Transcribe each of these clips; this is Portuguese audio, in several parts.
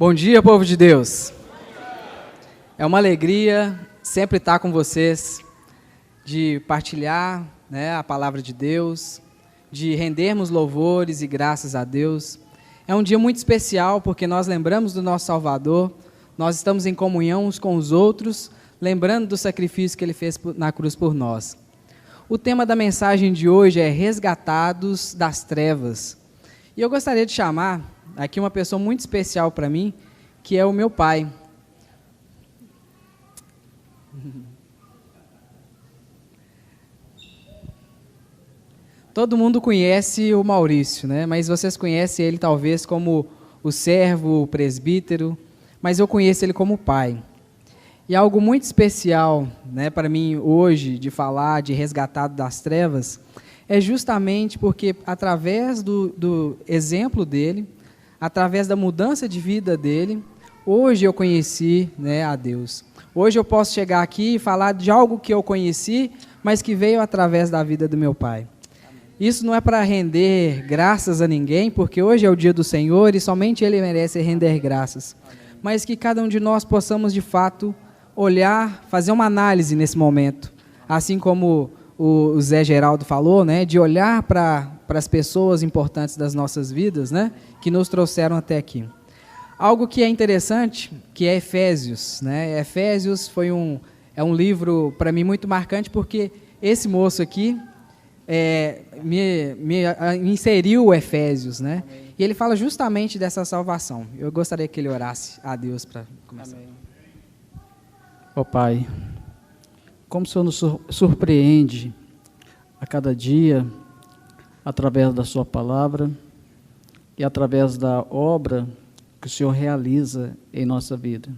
Bom dia, povo de Deus. É uma alegria sempre estar com vocês, de partilhar, a palavra de Deus, de rendermos louvores e graças a Deus. É um dia muito especial porque nós lembramos do nosso Salvador, nós estamos em comunhão uns com os outros, lembrando do sacrifício que Ele fez na cruz por nós. O tema da mensagem de hoje é Resgatados das Trevas. E eu gostaria de chamar aqui uma pessoa muito especial para mim, que é o meu pai. Todo mundo conhece o Maurício, mas vocês conhecem ele talvez como o servo, o presbítero, mas eu conheço ele como pai. E algo muito especial, para mim hoje, de falar de resgatado das trevas, é justamente porque através do exemplo dele, através da mudança de vida dele, hoje eu conheci a Deus. Hoje eu posso chegar aqui e falar de algo que eu conheci, mas que veio através da vida do meu pai. Isso não é para render graças a ninguém, porque hoje é o dia do Senhor e somente Ele merece render graças. Mas que cada um de nós possamos, de fato, olhar, fazer uma análise nesse momento. Assim como o Zé Geraldo falou, de olhar para as pessoas importantes das nossas vidas, que nos trouxeram até aqui. Algo que é interessante, que é Efésios. Efésios é um livro, para mim, muito marcante, porque esse moço aqui me inseriu o Efésios, E ele fala justamente dessa salvação. Eu gostaria que ele orasse a Deus para começar. Ó Pai, como o Senhor nos surpreende a cada dia, através da sua palavra e através da obra que o Senhor realiza em nossa vida.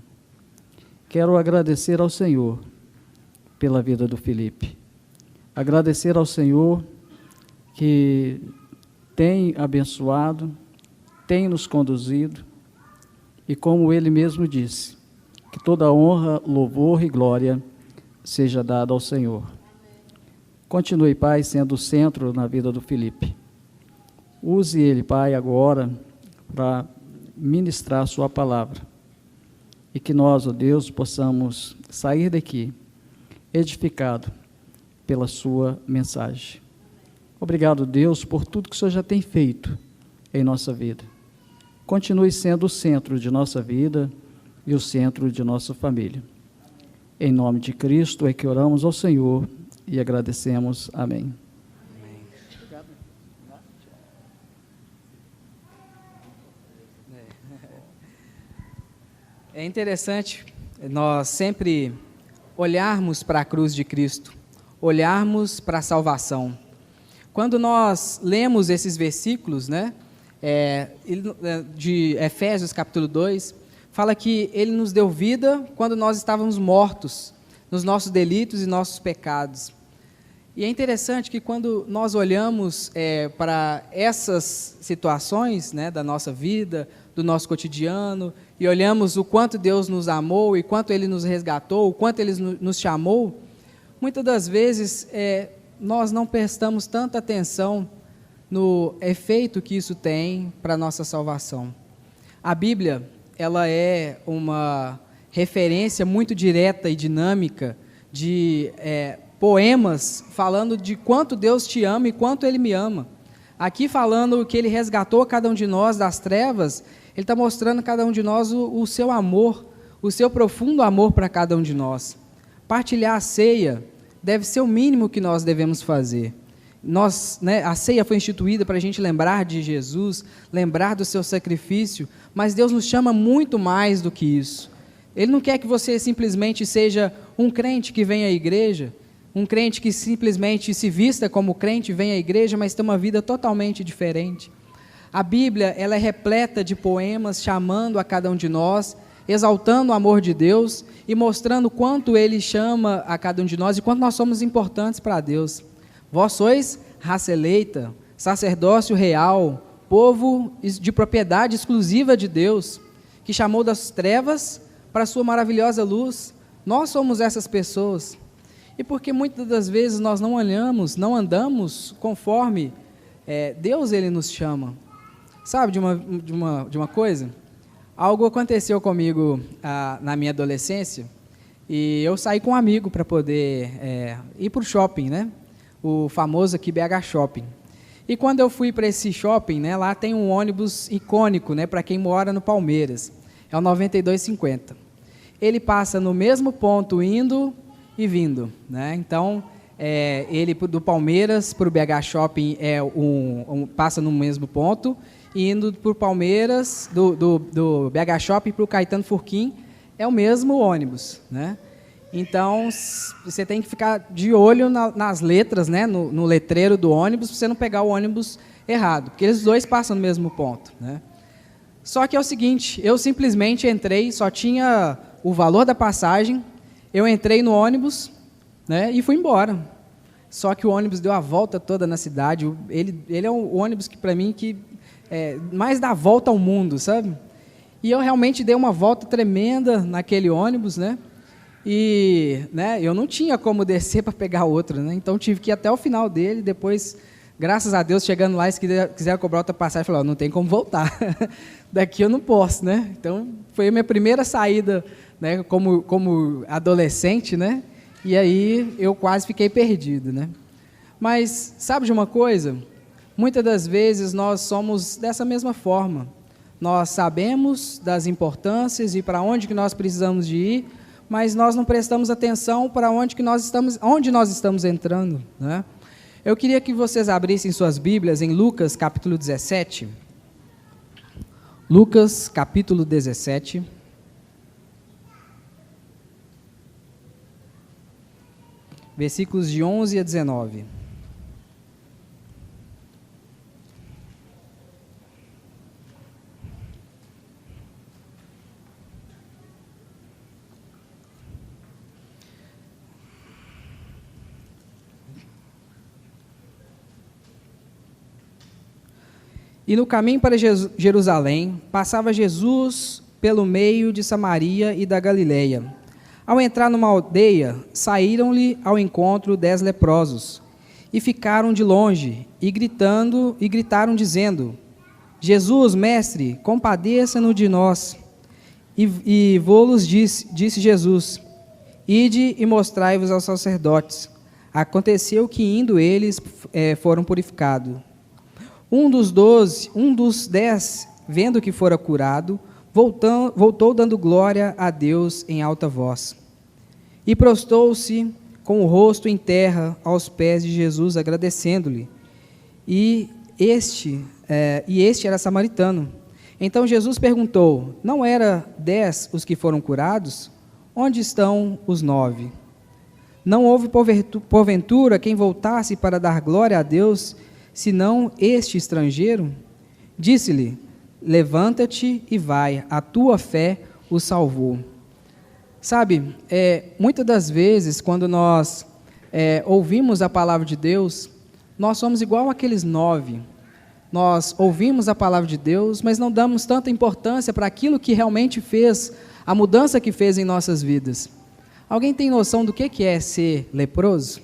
Quero agradecer ao Senhor pela vida do Felipe. Agradecer ao Senhor que tem abençoado, tem nos conduzido e, como Ele mesmo disse, que toda honra, louvor e glória seja dada ao Senhor. Continue, Pai, sendo o centro na vida do Felipe. Use ele, Pai, agora para ministrar a sua palavra. E que nós, ó Deus, possamos sair daqui edificado pela sua mensagem. Obrigado, Deus, por tudo que o Senhor já tem feito em nossa vida. Continue sendo o centro de nossa vida e o centro de nossa família. Em nome de Cristo é que oramos ao Senhor e agradecemos. Amém. É interessante nós sempre olharmos para a cruz de Cristo, olharmos para a salvação. Quando nós lemos esses versículos, de Efésios capítulo 2, fala que Ele nos deu vida quando nós estávamos mortos nos nossos delitos e nossos pecados. E é interessante que quando nós olhamos para essas situações da nossa vida, do nosso cotidiano, e olhamos o quanto Deus nos amou e quanto Ele nos resgatou, o quanto Ele nos chamou, muitas das vezes nós não prestamos tanta atenção no efeito que isso tem para a nossa salvação. A Bíblia, ela é uma referência muito direta e dinâmica de poemas falando de quanto Deus te ama e quanto Ele me ama. Aqui falando que Ele resgatou cada um de nós das trevas, Ele está mostrando a cada um de nós o seu amor, o seu profundo amor para cada um de nós. Partilhar a ceia deve ser o mínimo que nós devemos fazer. A ceia foi instituída para a gente lembrar de Jesus, lembrar do seu sacrifício, mas Deus nos chama muito mais do que isso. Ele não quer que você simplesmente seja um crente que vem à igreja, um crente que simplesmente se vista como crente, vem à igreja, mas tem uma vida totalmente diferente. A Bíblia, ela é repleta de poemas chamando a cada um de nós, exaltando o amor de Deus e mostrando quanto Ele chama a cada um de nós e quanto nós somos importantes para Deus. Vós sois raça eleita, sacerdócio real, povo de propriedade exclusiva de Deus, que chamou das trevas para a sua maravilhosa luz. Nós somos essas pessoas. E porque muitas das vezes nós não andamos conforme Deus Ele nos chama. Sabe de uma coisa? Algo aconteceu comigo na minha adolescência e eu saí com um amigo para poder ir para o shopping, né? O famoso aqui BH Shopping. E quando eu fui para esse shopping, né, lá tem um ônibus icônico, né, para quem mora no Palmeiras. É o 9250. Ele passa no mesmo ponto indo e vindo, né? Então, ele do Palmeiras para o BH Shopping passa no mesmo ponto, e indo para o Palmeiras, do BH Shopping para o Caetano Furquim, é o mesmo ônibus, né? Então, você tem que ficar de olho nas letras, né, no letreiro do ônibus, para você não pegar o ônibus errado, porque eles dois passam no mesmo ponto, né? Só que é o seguinte, eu simplesmente entrei, só tinha o valor da passagem, eu entrei no ônibus, né, e fui embora. Só que o ônibus deu a volta toda na cidade. Ele é um ônibus que, para mim, mais dá a volta ao mundo, sabe? E eu realmente dei uma volta tremenda naquele ônibus, né? E, né, eu não tinha como descer para pegar outro, né? Então tive que ir até o final dele. Depois, graças a Deus, chegando lá, eles quiseram cobrar outra passagem, falaram, não tem como voltar. Daqui eu não posso, né? Então foi a minha primeira saída, né, como adolescente, né? E aí eu quase fiquei perdido, né? Mas sabe de uma coisa? Muitas das vezes nós somos dessa mesma forma. Nós sabemos das importâncias e para onde que nós precisamos de ir, mas nós não prestamos atenção para onde nós estamos entrando, né? Eu queria que vocês abrissem suas Bíblias em Lucas, capítulo 17. Lucas, capítulo 17. Versículos de 11 a 19. E no caminho para Jerusalém, passava Jesus pelo meio de Samaria e da Galileia. Ao entrar numa aldeia, saíram-lhe ao encontro 10 leprosos, e ficaram de longe, e gritaram dizendo, Jesus, mestre, compadeça-nos de nós. E vô-los disse Jesus, ide e mostrai-vos aos sacerdotes. Aconteceu que indo eles foram purificados. Um dos 10, vendo que fora curado, voltou dando glória a Deus em alta voz. E prostou-se com o rosto em terra aos pés de Jesus, agradecendo-lhe. E este era samaritano. Então Jesus perguntou, não eram 10 os que foram curados? Onde estão os 9? Não houve porventura quem voltasse para dar glória a Deus, senão este estrangeiro? Disse-lhe, levanta-te e vai, a tua fé o salvou. Sabe, muitas das vezes, quando nós ouvimos a palavra de Deus, nós somos igual aqueles 9. Nós ouvimos a palavra de Deus, mas não damos tanta importância para aquilo que realmente fez, a mudança que fez em nossas vidas. Alguém tem noção do que é ser leproso?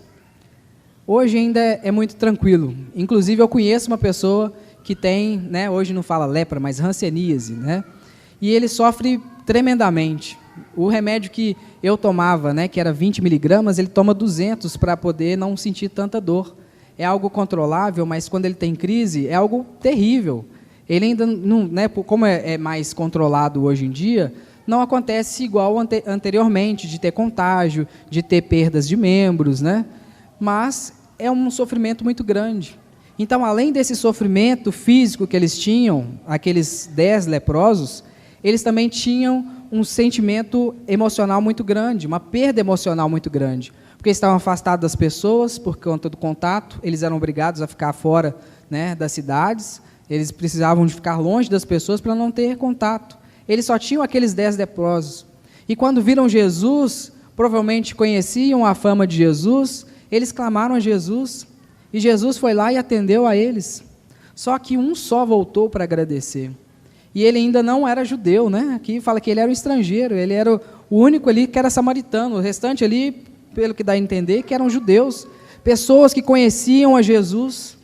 Hoje ainda é muito tranquilo. Inclusive, eu conheço uma pessoa que tem, né, hoje não fala lepra, mas hanseníase, né? E ele sofre tremendamente. O remédio que eu tomava, né, que era 20 miligramas, ele toma 200 para poder não sentir tanta dor. É algo controlável, mas quando ele tem crise, é algo terrível. Ele ainda não, né, como é mais controlado hoje em dia, não acontece igual anteriormente, de ter contágio, de ter perdas de membros, né? Mas é um sofrimento muito grande. Então, além desse sofrimento físico que eles tinham, aqueles 10 leprosos, eles também tinham um sentimento emocional muito grande, uma perda emocional muito grande, porque estavam afastados das pessoas por conta do contato, eles eram obrigados a ficar fora, né, das cidades, eles precisavam de ficar longe das pessoas para não ter contato. Eles só tinham aqueles 10 leprosos. E quando viram Jesus, provavelmente conheciam a fama de Jesus, eles clamaram a Jesus, e Jesus foi lá e atendeu a eles. Só que um só voltou para agradecer. E ele ainda não era judeu, né? Aqui fala que ele era um estrangeiro, ele era o único ali que era samaritano, o restante ali, pelo que dá a entender, que eram judeus, pessoas que conheciam a Jesus,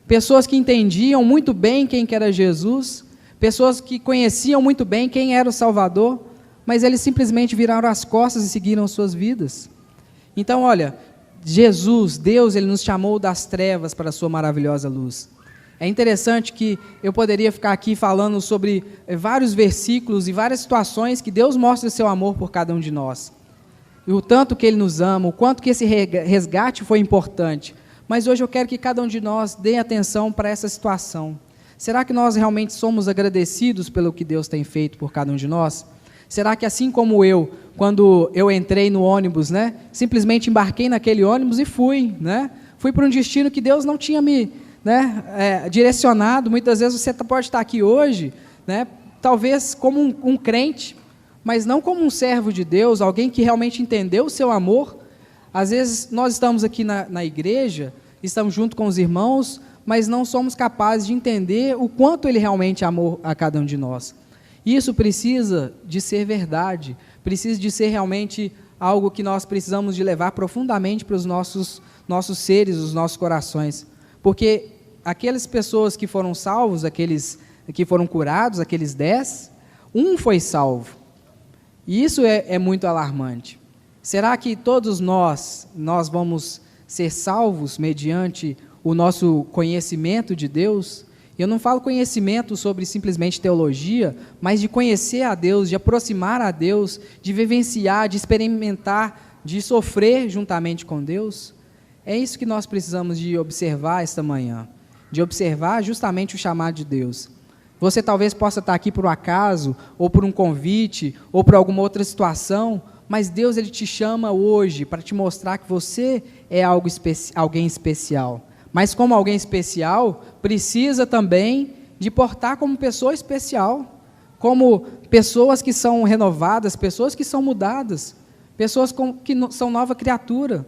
pessoas que entendiam muito bem quem que era Jesus, pessoas que conheciam muito bem quem era o Salvador, mas eles simplesmente viraram as costas e seguiram suas vidas. Então, olha, Jesus, Deus, Ele nos chamou das trevas para a sua maravilhosa luz. É interessante que eu poderia ficar aqui falando sobre vários versículos e várias situações que Deus mostra seu amor por cada um de nós. E o tanto que Ele nos ama, o quanto que esse resgate foi importante. Mas hoje eu quero que cada um de nós dê atenção para essa situação. Será que nós realmente somos agradecidos pelo que Deus tem feito por cada um de nós? Será que assim como eu, quando eu entrei no ônibus, né, simplesmente embarquei naquele ônibus e fui, né, fui para um destino que Deus não tinha me, né, direcionado. Muitas vezes você pode estar aqui hoje, né, talvez como um crente, mas não como um servo de Deus, alguém que realmente entendeu o seu amor. Às vezes nós estamos aqui na igreja, estamos junto com os irmãos, mas não somos capazes de entender o quanto Ele realmente amou a cada um de nós. Isso precisa de ser verdade, precisa de ser realmente algo que nós precisamos de levar profundamente para os nossos seres, os nossos corações. Porque aquelas pessoas que foram salvos, aqueles que foram curados, aqueles 10, um foi salvo. E isso é muito alarmante. Será que todos nós vamos ser salvos mediante o nosso conhecimento de Deus? Eu não falo conhecimento sobre simplesmente teologia, mas de conhecer a Deus, de aproximar a Deus, de vivenciar, de experimentar, de sofrer juntamente com Deus. É isso que nós precisamos de observar esta manhã, de observar justamente o chamado de Deus. Você talvez possa estar aqui por um acaso, ou por um convite, ou por alguma outra situação, mas Deus, Ele te chama hoje para te mostrar que você é alguém especial. Mas como alguém especial, precisa também de portar como pessoa especial, como pessoas que são renovadas, pessoas que são mudadas, pessoas que são nova criatura,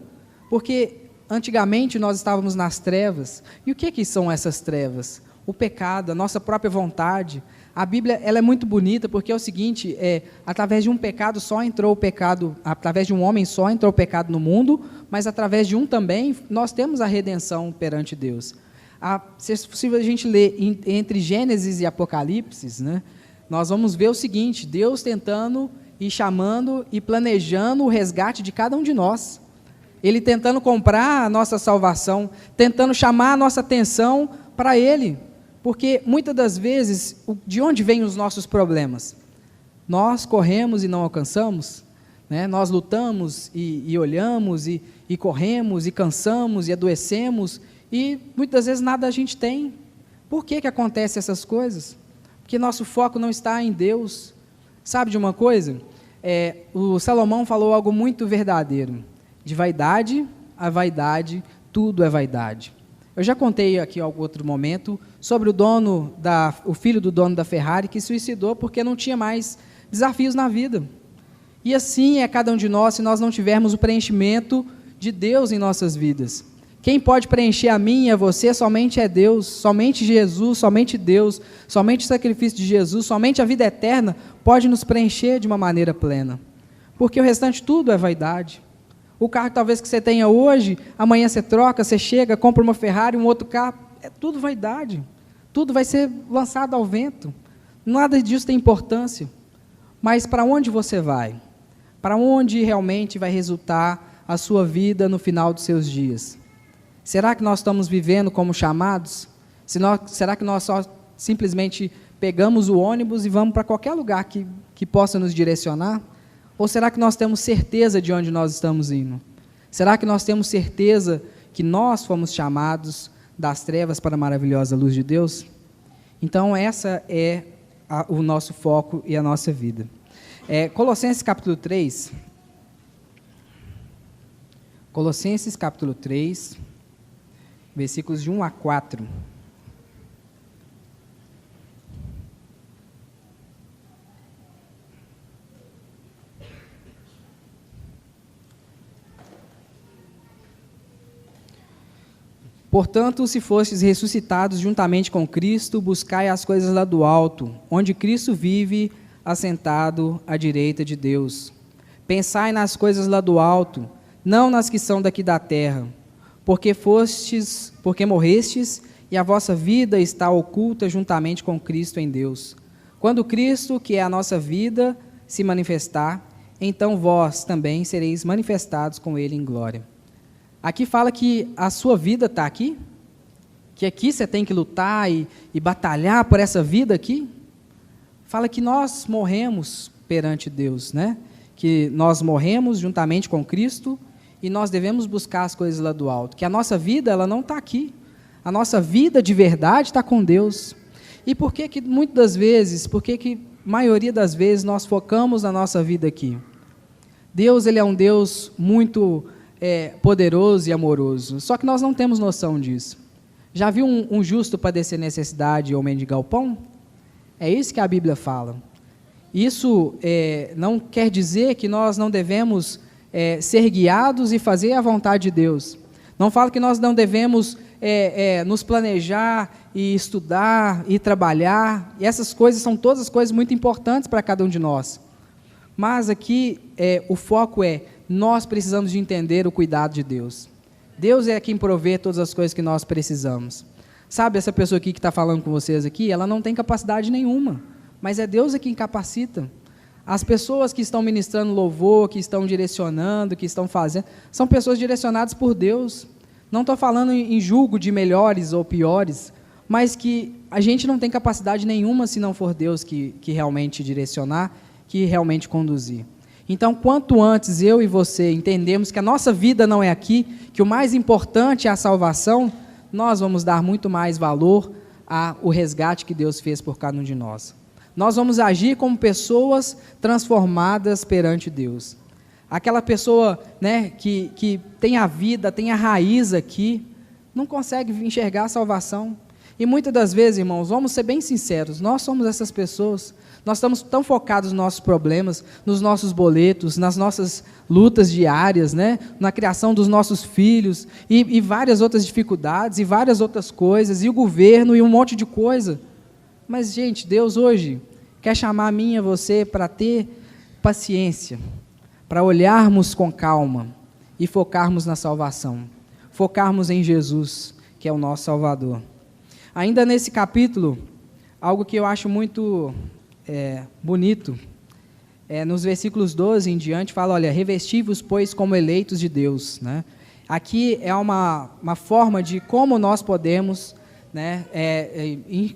porque antigamente nós estávamos nas trevas. E o que são essas trevas? O pecado, a nossa própria vontade. A Bíblia, ela é muito bonita, porque é o seguinte, através de um pecado só entrou o pecado, através de um homem só entrou o pecado no mundo, mas através de um também, nós temos a redenção perante Deus. Se a gente ler entre Gênesis e Apocalipse, né, nós vamos ver o seguinte, Deus tentando e chamando e planejando o resgate de cada um de nós. Ele tentando comprar a nossa salvação, tentando chamar a nossa atenção para Ele. Porque, muitas das vezes, de onde vêm os nossos problemas? Nós corremos e não alcançamos, né? Nós lutamos e olhamos, e corremos, e cansamos, e adoecemos, e muitas vezes nada a gente tem. Por que acontecem essas coisas? Porque nosso foco não está em Deus. Sabe de uma coisa? O Salomão falou algo muito verdadeiro. De vaidade a vaidade, tudo é vaidade. Eu já contei aqui em algum outro momento sobre o filho do dono da Ferrari que se suicidou porque não tinha mais desafios na vida. E assim é cada um de nós se nós não tivermos o preenchimento de Deus em nossas vidas. Quem pode preencher a mim e a você somente é Deus, somente Jesus, somente Deus, somente o sacrifício de Jesus, somente a vida eterna pode nos preencher de uma maneira plena. Porque o restante tudo é vaidade. O carro talvez que você tenha hoje, amanhã você troca, você chega, compra uma Ferrari, um outro carro, é tudo vaidade. Tudo vai ser lançado ao vento. Nada disso tem importância. Mas para onde você vai? Para onde realmente vai resultar a sua vida no final dos seus dias? Será que nós estamos vivendo como chamados? Será que nós só simplesmente pegamos o ônibus e vamos para qualquer lugar que possa nos direcionar? Ou será que nós temos certeza de onde nós estamos indo? Será que nós temos certeza que nós fomos chamados das trevas para a maravilhosa luz de Deus? Então, essa é o nosso foco e a nossa vida. Colossenses capítulo 3. Colossenses capítulo 3, versículos de 1 a 4. Portanto, se fostes ressuscitados juntamente com Cristo, buscai as coisas lá do alto, onde Cristo vive, assentado à direita de Deus. Pensai nas coisas lá do alto, não nas que são daqui da terra, porque morrestes, e a vossa vida está oculta juntamente com Cristo em Deus. Quando Cristo, que é a nossa vida, se manifestar, então vós também sereis manifestados com Ele em glória. Aqui fala que a sua vida está aqui, que aqui você tem que lutar e batalhar por essa vida aqui. Fala que nós morremos perante Deus, né? Que nós morremos juntamente com Cristo e nós devemos buscar as coisas lá do alto. Que a nossa vida, ela não está aqui. A nossa vida de verdade está com Deus. E por que muitas das vezes, maioria das vezes, nós focamos na nossa vida aqui? Deus, Ele é um Deus muito poderoso e amoroso, só que nós não temos noção disso. Já viu um justo padecer necessidade ou mendigar o pão? É isso que a Bíblia fala. Isso não quer dizer que nós não devemos ser guiados e fazer a vontade de Deus. Não fala que nós não devemos nos planejar e estudar e trabalhar. E essas coisas são todas as coisas muito importantes para cada um de nós. Mas aqui o foco nós precisamos de entender o cuidado de Deus. Deus é quem provê todas as coisas que nós precisamos. Sabe, essa pessoa aqui que está falando com vocês aqui, ela não tem capacidade nenhuma, mas é Deus quem capacita. As pessoas que estão ministrando louvor, que estão direcionando, que estão fazendo, são pessoas direcionadas por Deus. Não estou falando em julgo de melhores ou piores, mas que a gente não tem capacidade nenhuma se não for Deus que realmente direcionar, que realmente conduzir. Então, quanto antes eu e você entendemos que a nossa vida não é aqui, que o mais importante é a salvação, nós vamos dar muito mais valor ao resgate que Deus fez por cada um de nós. Nós vamos agir como pessoas transformadas perante Deus. Aquela pessoa, né, que tem a vida, tem a raiz aqui, não consegue enxergar a salvação. E muitas das vezes, irmãos, vamos ser bem sinceros, nós somos essas pessoas. Nós estamos tão focados nos nossos problemas, nos nossos boletos, nas nossas lutas diárias, né? Na criação dos nossos filhos, e várias outras dificuldades, e várias outras coisas, e o governo, e um monte de coisa. Mas, gente, Deus hoje quer chamar a mim e a você para ter paciência, para olharmos com calma e focarmos na salvação, focarmos em Jesus, que é o nosso Salvador. Ainda nesse capítulo, algo que eu acho muito bonito, nos versículos 12 em diante, fala, olha, revesti-vos, pois, como eleitos de Deus. Né? Aqui é uma forma de como nós podemos, né,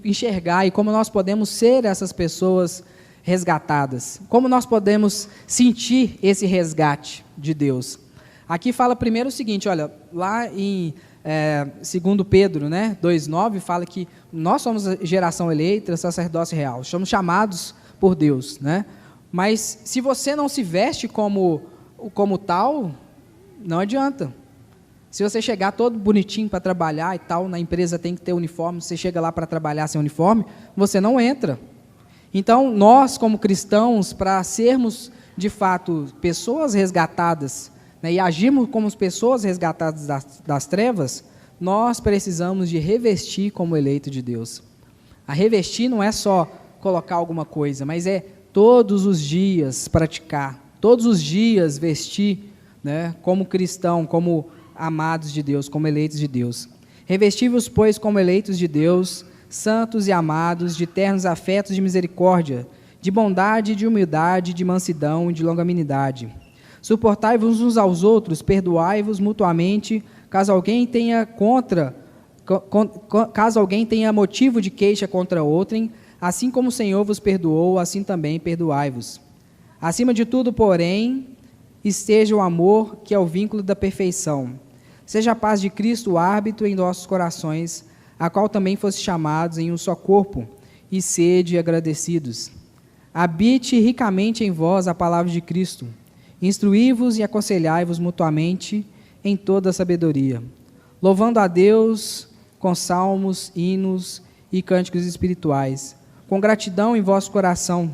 enxergar e como nós podemos ser essas pessoas resgatadas, como nós podemos sentir esse resgate de Deus. Aqui fala primeiro o seguinte, olha, lá em 2 Pedro, né, 2,9, fala que nós somos a geração eleita, sacerdócio real, somos chamados por Deus, né? Mas se você não se veste como tal, não adianta. Se você chegar todo bonitinho para trabalhar e tal, na empresa tem que ter uniforme, você chega lá para trabalhar sem uniforme, você não entra. Então, nós como cristãos, para sermos de fato pessoas resgatadas, né, e agirmos como pessoas resgatadas das trevas, nós precisamos de revestir como eleito de Deus. A revestir não é só colocar alguma coisa, mas é todos os dias praticar, todos os dias vestir, né, como cristão, como amados de Deus, como eleitos de Deus. Revesti-vos, pois, como eleitos de Deus, santos e amados, de ternos afetos de misericórdia, de bondade, de humildade, de mansidão e de longanimidade. Suportai-vos uns aos outros, perdoai-vos mutuamente, caso alguém tenha motivo de queixa contra outrem, assim como o Senhor vos perdoou, assim também perdoai-vos. Acima de tudo, porém, esteja o amor, que é o vínculo da perfeição. Seja a paz de Cristo o árbitro em nossos corações, a qual também foste chamados em um só corpo, e sede agradecidos. Habite ricamente em vós a palavra de Cristo. Instruí-vos e aconselhai-vos mutuamente em toda a sabedoria, louvando a Deus com salmos, hinos e cânticos espirituais, com gratidão em vosso coração.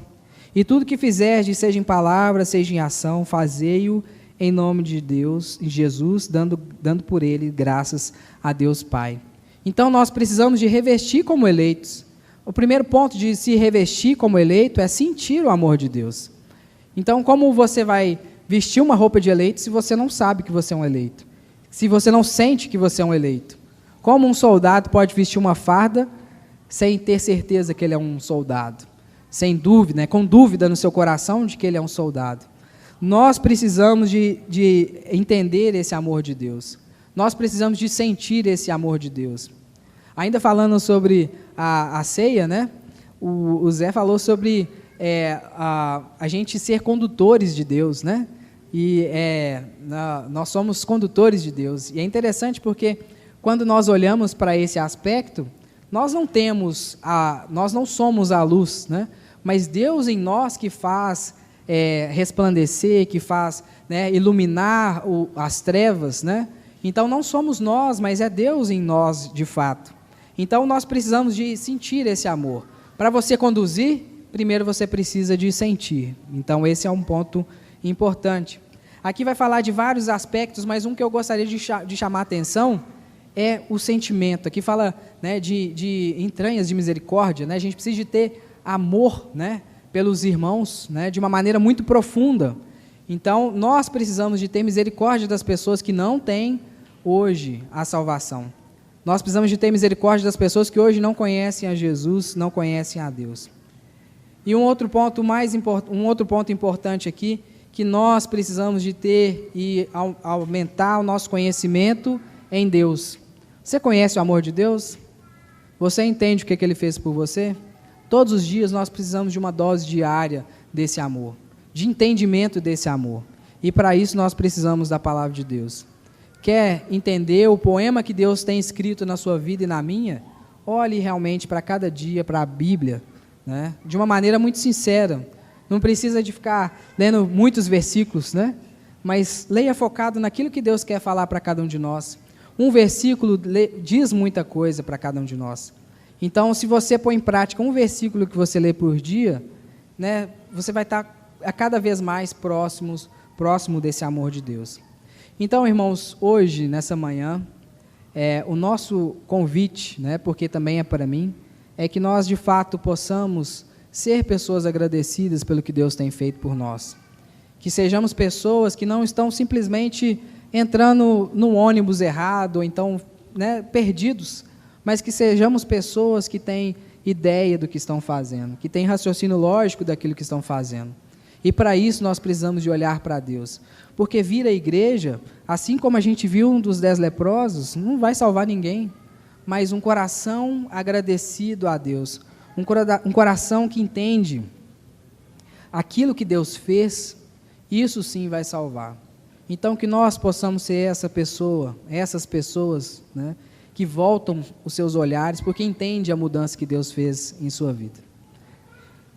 E tudo que fizerdes, seja em palavra, seja em ação, fazei-o em nome de Deus, em Jesus, dando por ele graças a Deus Pai. Então, nós precisamos de revestir como eleitos. O primeiro ponto de se revestir como eleito é sentir o amor de Deus. Então, como você vai vestir uma roupa de eleito se você não sabe que você é um eleito? Se você não sente que você é um eleito? Como um soldado pode vestir uma farda sem ter certeza que ele é um soldado? Sem dúvida, né? Com dúvida no seu coração de que ele é um soldado. Nós precisamos de entender esse amor de Deus. Nós precisamos de sentir esse amor de Deus. Ainda falando sobre a ceia, né? O Zé falou sobre a gente ser condutores de Deus, né? E nós somos condutores de Deus. E é interessante porque quando nós olhamos para esse aspecto, nós não somos a luz, né? Mas Deus em nós que faz resplandecer, que faz, né, iluminar as trevas, né? Então não somos nós, mas é Deus em nós de fato. Então nós precisamos de sentir esse amor. Para você conduzir, primeiro você precisa de sentir. Então esse é um ponto importante. Aqui vai falar de vários aspectos, mas um que eu gostaria de chamar a atenção é o sentimento. Aqui fala, né, de entranhas de misericórdia, né? A gente precisa de ter amor, né, pelos irmãos, né, de uma maneira muito profunda. Então nós precisamos de ter misericórdia das pessoas que não têm hoje a salvação. Nós precisamos de ter misericórdia das pessoas que hoje não conhecem a Jesus, não conhecem a Deus. E um outro ponto importante aqui, que nós precisamos de ter e aumentar o nosso conhecimento em Deus. Você conhece o amor de Deus? Você entende o que Ele fez por você? Todos os dias nós precisamos de uma dose diária desse amor, de entendimento desse amor. E para isso nós precisamos da palavra de Deus. Quer entender o poema que Deus tem escrito na sua vida e na minha? Olhe realmente para cada dia, para a Bíblia, né? De uma maneira muito sincera. Não precisa de ficar lendo muitos versículos, né? Mas leia focado naquilo que Deus quer falar para cada um de nós. Um versículo diz muita coisa para cada um de nós. Então, se você põe em prática um versículo que você lê por dia, né, você vai estar a cada vez mais próximo desse amor de Deus. Então, irmãos, hoje, nessa manhã, o nosso convite, né, porque também é para mim, é que nós, de fato, possamos ser pessoas agradecidas pelo que Deus tem feito por nós. Que sejamos pessoas que não estão simplesmente entrando no ônibus errado, ou então, né, perdidos, mas que sejamos pessoas que têm ideia do que estão fazendo, que têm raciocínio lógico daquilo que estão fazendo. E para isso nós precisamos de olhar para Deus. Porque vir à igreja, assim como a gente viu um dos 10 leprosos, não vai salvar ninguém, mas um coração agradecido a Deus, um coração que entende aquilo que Deus fez, isso sim vai salvar. Então que nós possamos ser essas pessoas, né, que voltam os seus olhares, porque entende a mudança que Deus fez em sua vida.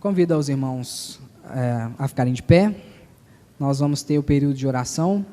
Convido os irmãos a ficarem de pé. Nós vamos ter o período de oração.